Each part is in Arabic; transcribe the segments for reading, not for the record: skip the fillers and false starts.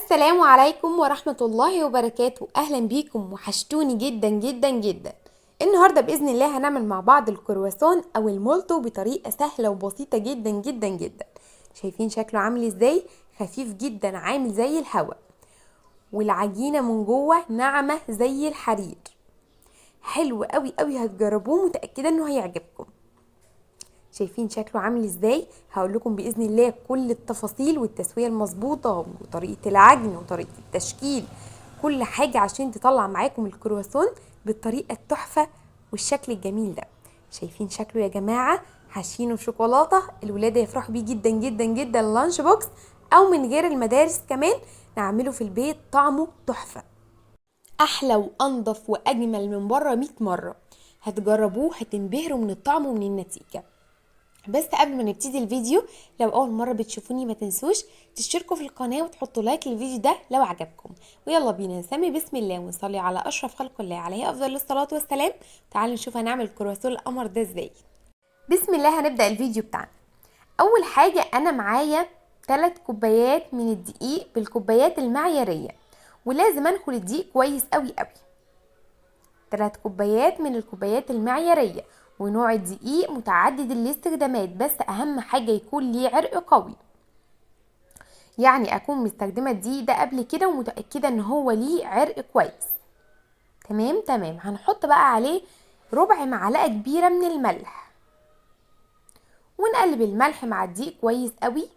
السلام عليكم ورحمة الله وبركاته. أهلا بيكم، وحشتوني جدا جدا جدا. النهاردة بإذن الله هنعمل مع بعض الكرواسون أو المولتو بطريقة سهلة وبسيطة جدا جدا جدا. شايفين شكله عامل ازاي؟ خفيف جدا، عامل زي الهواء، والعجينة من جوه ناعمة زي الحرير. حلو قوي قوي، هتجربوه، متأكدة انه هيعجبكم. شايفين شكله عامل ازاي؟ هقول لكم باذن الله كل التفاصيل والتسويه المظبوطه وطريقه العجن وطريقه التشكيل، كل حاجه عشان تطلع معاكم الكرواسون بالطريقه التحفه والشكل الجميل ده. شايفين شكله يا جماعه؟ حاشينه شوكولاته، الولاد يفرحوا بيه جدا جدا جدا. لانش بوكس او من غير المدارس كمان نعمله في البيت، طعمه تحفه، احلى وانضف واجمل من بره 100 مره. هتجربوه هتنبهروا من الطعم ومن النتيجه. بس قبل ما نبتدي الفيديو، لو اول مره بتشوفوني ما تنسوش تشتركوا في القناه وتحطوا لايك للفيديو ده لو عجبكم. ويلا بينا نسمي بسم الله ونصلي على اشرف خلق الله عليه افضل الصلاه والسلام. تعالوا نشوف هنعمل كرواسون القمر ده ازاي. بسم الله، هنبدا الفيديو بتاعنا. اول حاجه انا معايا 3 كوبايات من الدقيق بالكوبايات المعياريه، ولازم انخل الدقيق كويس قوي قوي. 3 كوبايات من الكوبايات المعيارية، ونوع الدقيق متعدد الاستخدامات، بس اهم حاجة يكون ليه عرق قوي. يعني اكون مستخدمة الدقيق ده قبل كده ومتأكدة ان هو ليه عرق كويس. تمام تمام. هنحط بقى عليه ربع معلقة كبيرة من الملح، ونقلب الملح مع الدقيق كويس قوي.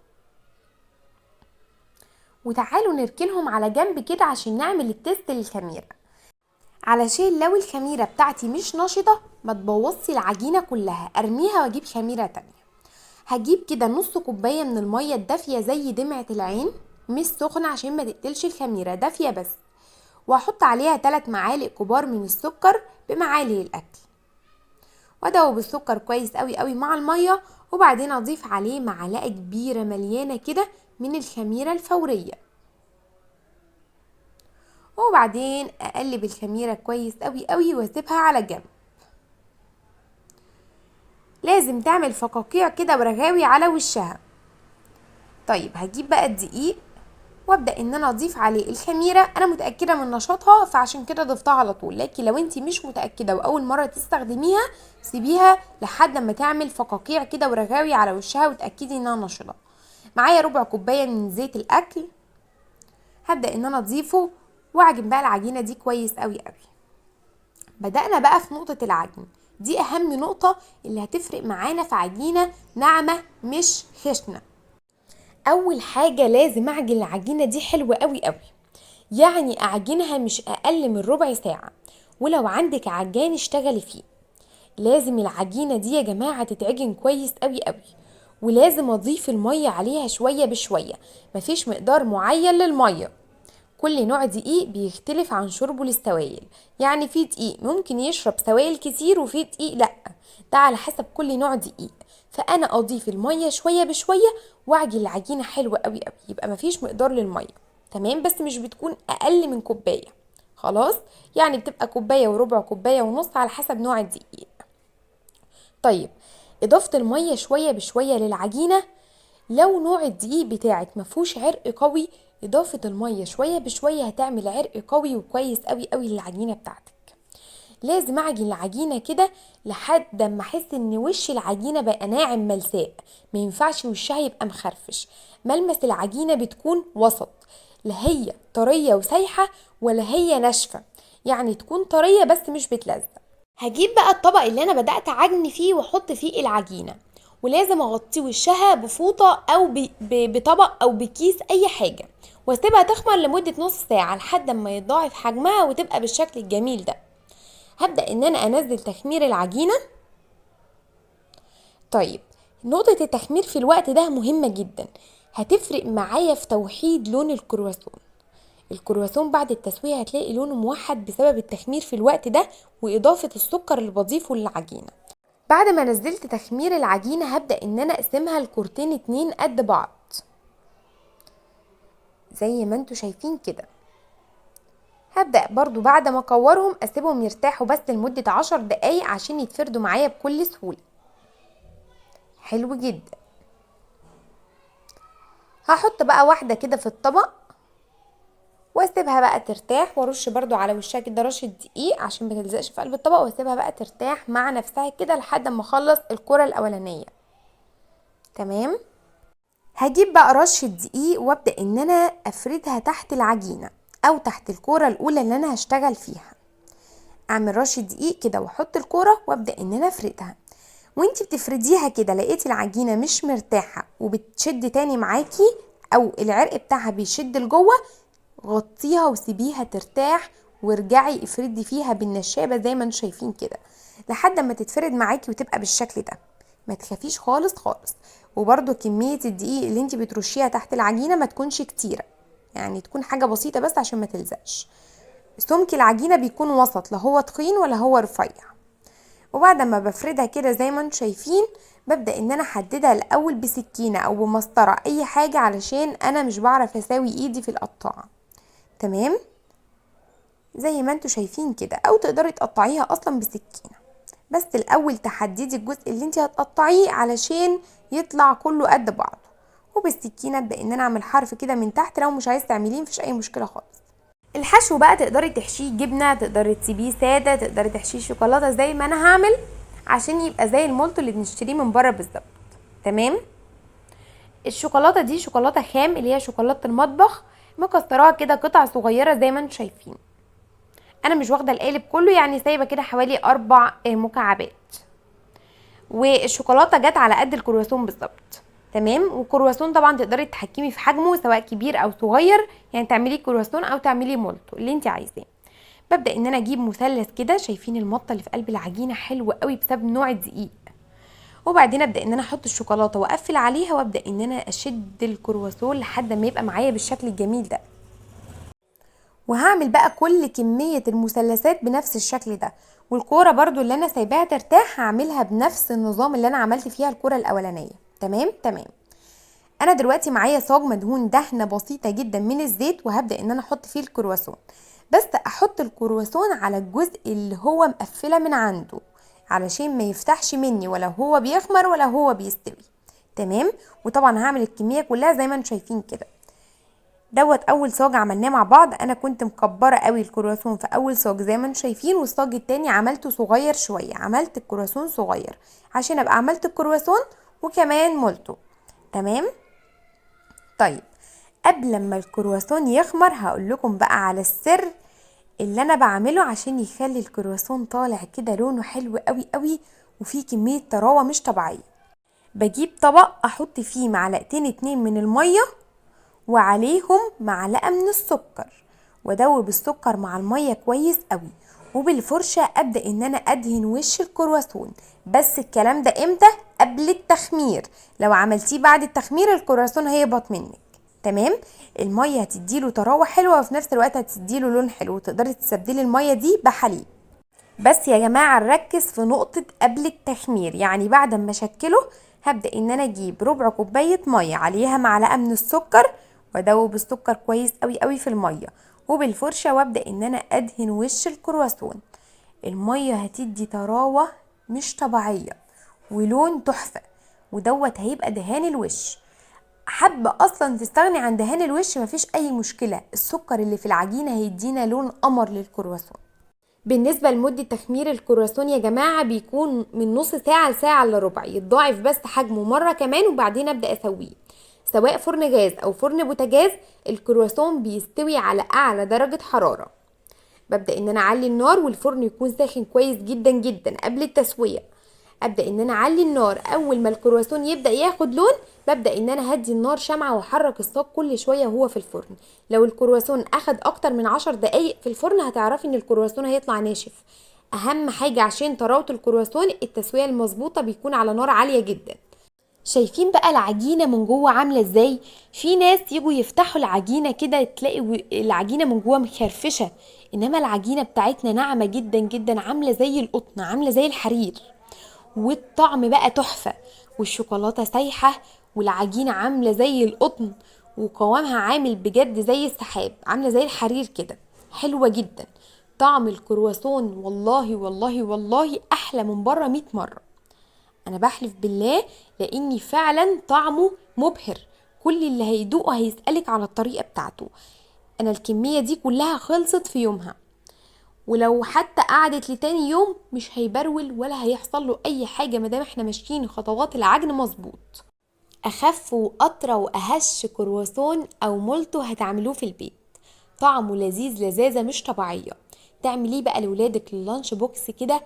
وتعالوا نركنهم على جنب كده عشان نعمل التست للخميرة، علشان لو الخميرة بتاعتي مش نشطة ما تبوظش العجينة كلها، ارميها واجيب خميرة تانية. هجيب كده نص كوباية من المية الدافية زي دمعة العين، مش سخنة عشان ما تقتلش الخميرة، دافية بس. وهحط عليها 3 معالق كبار من السكر بمعالق الاكل، وادوب السكر كويس قوي قوي مع المية. وبعدين اضيف عليه معلقة كبيرة مليانة كده من الخميرة الفورية، وبعدين اقلب الخميرة كويس قوي قوي واسيبها على جنب. لازم تعمل فقاقيع كده ورغاوي على وشها. طيب هجيب بقى الدقيق وابدا ان انا اضيف عليه الخميره. انا متاكده من نشاطها فعشان كده ضفتها على طول، لكن لو انتي مش متاكده واول مره تستخدميها سيبيها لحد ما تعمل فقاقيع كده ورغاوي على وشها وتاكدي انها نشطه. معايا ربع كوبايه من زيت الاكل، هبدا ان انا اضيفه واعجن بقى العجينه دي كويس قوي قوي. بدأنا بقى في نقطة العجن، دي أهم نقطة اللي هتفرق معانا في عجينة ناعمة مش خشنة. أول حاجة لازم أعجن العجينة دي حلوة قوي قوي، يعني أعجنها مش أقل من ربع ساعة. ولو عندك عجان اشتغلي فيه. لازم العجينة دي يا جماعة تتعجن كويس قوي قوي، ولازم أضيف المية عليها شوية بشوية، مفيش مقدار معين للمية. كل نوع دقيق بيختلف عن شربه للسوائل، يعني في دقيق ممكن يشرب سوائل كتير وفي دقيق لا، ده على حسب كل نوع دقيق. فانا اضيف المية شوية بشوية واعجن العجينة حلوة قوي قوي، يبقى مفيش مقدار للمية. تمام، بس مش بتكون اقل من كوباية. خلاص، يعني بتبقى كوباية وربع، كوباية ونص، على حسب نوع الدقيق. طيب، اضافة المية شوية بشوية للعجينة. لو نوع الدقيق بتاعك مفهوش عرق قوي، اضافة المية شوية بشوية هتعمل عرق قوي وكويس قوي قوي للعجينة بتاعتك. لازم اعجن العجينة كده لحد ما احس ان وش العجينة بقى ناعم ملساء. ما ينفعش وشها يبقى مخرفش. ملمس العجينة بتكون وسط، لا هي طرية وسايحة ولا هي ناشفة، يعني تكون طرية بس مش بتلزق. هجيب بقى الطبق اللي انا بدأت اعجن فيه واحط فيه العجينة، ولازم اغطيه وشها بفوطة او بطبق او بكيس اي حاجة، واسيبها تخمر لمدة نص ساعة لحد ما يتضاعف حجمها وتبقى بالشكل الجميل ده. هبدأ ان انا انزل تخمير العجينة. طيب، نقطة التخمير في الوقت ده مهمة جدا، هتفرق معايا في توحيد لون الكرواسون. الكرواسون بعد التسوية هتلاقي لونه موحد بسبب التخمير في الوقت ده وإضافة السكر اللي بضيفه للعجينة. بعد ما نزلت تخمير العجينة هبدأ ان انا اقسمها لكورتين 2 قد بعض زي ما انتوا شايفين كده. هبدأ برضو بعد ما اكورهم اسيبهم يرتاحوا بس لمدة 10 دقايق عشان يتفردوا معايا بكل سهولة. حلو جدا. هحط بقى واحدة كده في الطبق، واسيبها بقى ترتاح، وارش برضو على وشها كده رشه دقيق عشان ما تلزقش في قلب الطبق، واسيبها بقى ترتاح مع نفسها كده لحد ما اخلص الكرة الاولانيه. تمام. هجيب بقى رشه دقيق وابدا ان انا افردها تحت العجينه او تحت الكرة الاولى اللي انا هشتغل فيها. اعمل رشه دقيق كده واحط الكرة وابدا ان انا افردها. وانتي بتفرديها كده لقيتي العجينه مش مرتاحه وبتشد تاني معاكي او العرق بتاعها بيشد لجوه، غطيها وسيبيها ترتاح، وارجعي افردي فيها بالنشابه زي ما انتم شايفين كده لحد ما تتفرد معاكي وتبقى بالشكل ده. ما تخافيش خالص خالص. وبرده كميه الدقيق اللي انتي بترشيها تحت العجينه ما تكونش كتيره، يعني تكون حاجه بسيطه بس عشان ما تلزقش. سمك العجينه بيكون وسط، لا هو تخين ولا هو رفيع. وبعد ما بفردها كده زي ما انتم شايفين ببدأ ان انا احددها الاول بسكينة او بمسطرة اي حاجة علشان انا مش بعرف اساوي ايدي في القطاعة. تمام. زي ما انتم شايفين كده، او تقدري تقطعيها اصلا بسكينة، بس الاول تحددي الجزء اللي انت هتقطعيه علشان يطلع كله قد بعضه. وبالسكينة ابدأ ان انا اعمل حرف كده من تحت، لو مش عايز تعمليه مفيش اي مشكلة خالص. الحشو بقى تقدري تحشيه جبنه، تقدري تسيبيه ساده، تقدري تحشيه شوكولاته زي ما انا هعمل عشان يبقى زي المولتو اللي بنشتريه من بره بالظبط. تمام. الشوكولاته دي شوكولاته خام اللي هي شوكولاته المطبخ، مكسراها كده قطع صغيره زي ما انتم شايفين. انا مش واخده القالب كله، يعني سايبه كده حوالي 4 مكعبات. والشوكولاته جت على قد الكرواسون بالظبط. تمام. والكرواسون طبعا تقدري تتحكمي في حجمه سواء كبير او صغير، يعني تعمليه كرواسون او تعمليه مولتو اللي انت عايزاه. ببدا ان انا اجيب مثلث كده، شايفين المطه اللي في قلب العجينه حلوه قوي بسبب نوع الدقيق. وبعدين ابدا ان انا احط الشوكولاته واقفل عليها وابدا ان انا اشد الكرواسون لحد ما يبقى معايا بالشكل الجميل ده. وهعمل بقى كل كميه المثلثات بنفس الشكل ده. والكوره برضو اللي انا سايباها ترتاح هعملها بنفس النظام اللي انا عملت فيها الكوره الاولانيه. تمام تمام. انا دلوقتي معايا صاج مدهون دهنه بسيطه جدا من الزيت، وهبدا ان انا احط فيه الكرواسون. بس احط الكرواسون على الجزء اللي هو مقفله من عنده علشان ما يفتحش مني ولا هو بيخمر ولا هو بيستوي. تمام. وطبعا هعمل الكميه كلها زي ما انتم شايفين كده. دوت اول صاج عملناه مع بعض. انا كنت مكبره قوي الكرواسون في اول صاج زي ما انتم شايفين، والصاج التاني عملته صغير شويه، عملت الكرواسون صغير عشان ابقى عملت الكرواسون وكمان مولتو. تمام. طيب قبل ما الكرواسون يخمر هقول لكم بقى على السر اللي انا بعمله عشان يخلي الكرواسون طالع كده لونه حلو قوي قوي وفيه كمية طراوة مش طبيعية. بجيب طبق احط فيه معلقتين 2 من المية وعليهم معلقة من السكر، وادوب السكر مع المية كويس قوي. وبالفرشة ابدأ ان انا ادهن وش الكرواسون. بس الكلام ده امتى؟ قبل التخمير. لو عملتيه بعد التخمير الكرواسون هيهبط منك. تمام. المية هتديله طراوة حلوة وفي نفس الوقت هتديله لون حلو، وتقدري تستبدلي المية دي بحليب. بس يا جماعة نركز في نقطة قبل التخمير، يعني بعد ما اشكله هبدأ ان انا اجيب ربع كوباية مية عليها معلقة من السكر، وادوب السكر كويس قوي قوي في المية وبالفرشة، وابدأ ان انا ادهن وش الكرواسون. المية هتدي طراوة مش طبيعية ولون تحفة، ودوت هيبقى دهان الوش. حابة اصلا تستغني عن دهان الوش مفيش اي مشكلة، السكر اللي في العجينة هيدينا لون قمر للكرواسون. بالنسبة لمدة تخمير الكرواسون يا جماعة بيكون من نص ساعة لساعة الا ربع، يتضاعف بس حجمه مرة كمان وبعدين ابدأ اسويه. سواء فرن غاز او فرن بوتاجاز الكرواسون بيستوي على اعلى درجة حرارة. ببدأ ان انا اعلي النار والفرن يكون ساخن كويس جدا جدا قبل التسوية. ابدأ ان انا اعلي النار، اول ما الكرواسون يبدأ ياخد لون ببدأ ان انا هدي النار شمعة واحرك الصاج كل شوية وهو في الفرن. لو الكرواسون اخد اكتر من 10 دقايق في الفرن هتعرفي ان الكرواسون هيطلع ناشف. اهم حاجة عشان طراوة الكرواسون التسوية المظبوطة بيكون على نار عالية جدا. شايفين بقى العجينة من جوه عاملة ازاي؟ في ناس يجوا يفتحوا العجينة كده تلاقي العجينة من جوه مخرفشة، انما العجينة بتاعتنا ناعمة جدا جدا عاملة زي القطن، عاملة زي الحرير. والطعم بقى تحفة، والشوكولاتة سايحة، والعجينة عاملة زي القطن، وقوامها عامل بجد زي السحاب، عاملة زي الحرير كده، حلوة جدا. طعم الكرواسون والله والله والله احلى من بره 100 مرة، انا بحلف بالله، لاني فعلا طعمه مبهر. كل اللي هيدوقه هيسألك على الطريقة بتاعته. انا الكمية دي كلها خلصت في يومها، ولو حتى قعدت لتاني يوم مش هيبرول ولا هيحصل له اي حاجة مادام احنا ماشيين خطوات العجن مظبوط. اخف واطرى واهش كرواسون او مولتو هتعملوه في البيت، طعمه لذيذ لذاذة مش طبيعية. تعمليه بقى لولادك للانش بوكس كده،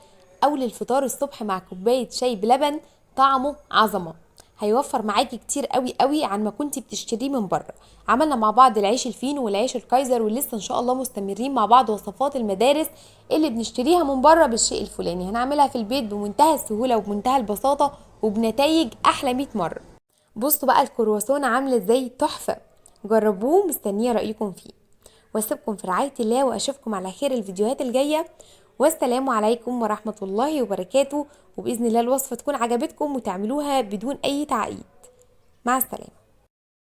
او للفطار الصبح مع كوباية شاي بلبن، طعمه عظمة. هيوفر معاكي كتير قوي قوي عن ما كنتي بتشتريه من بره. عملنا مع بعض العيش الفينو والعيش الكايزر، ولسه ان شاء الله مستمرين مع بعض وصفات المدارس اللي بنشتريها من بره بالشيء الفلاني هنعملها في البيت بمنتهى السهولة وبمنتهى البساطة وبنتائج احلى 100 مرة. بصوا بقى الكرواسون عامله ازاي، تحفه. جربوه، مستنيه رايكم فيه. واسيبكم في رعايه الله واشوفكم على خير الفيديوهات الجايه. والسلام عليكم ورحمه الله وبركاته. وباذن الله الوصفه تكون عجبتكم وتعملوها بدون اي تعقيد. مع السلامه.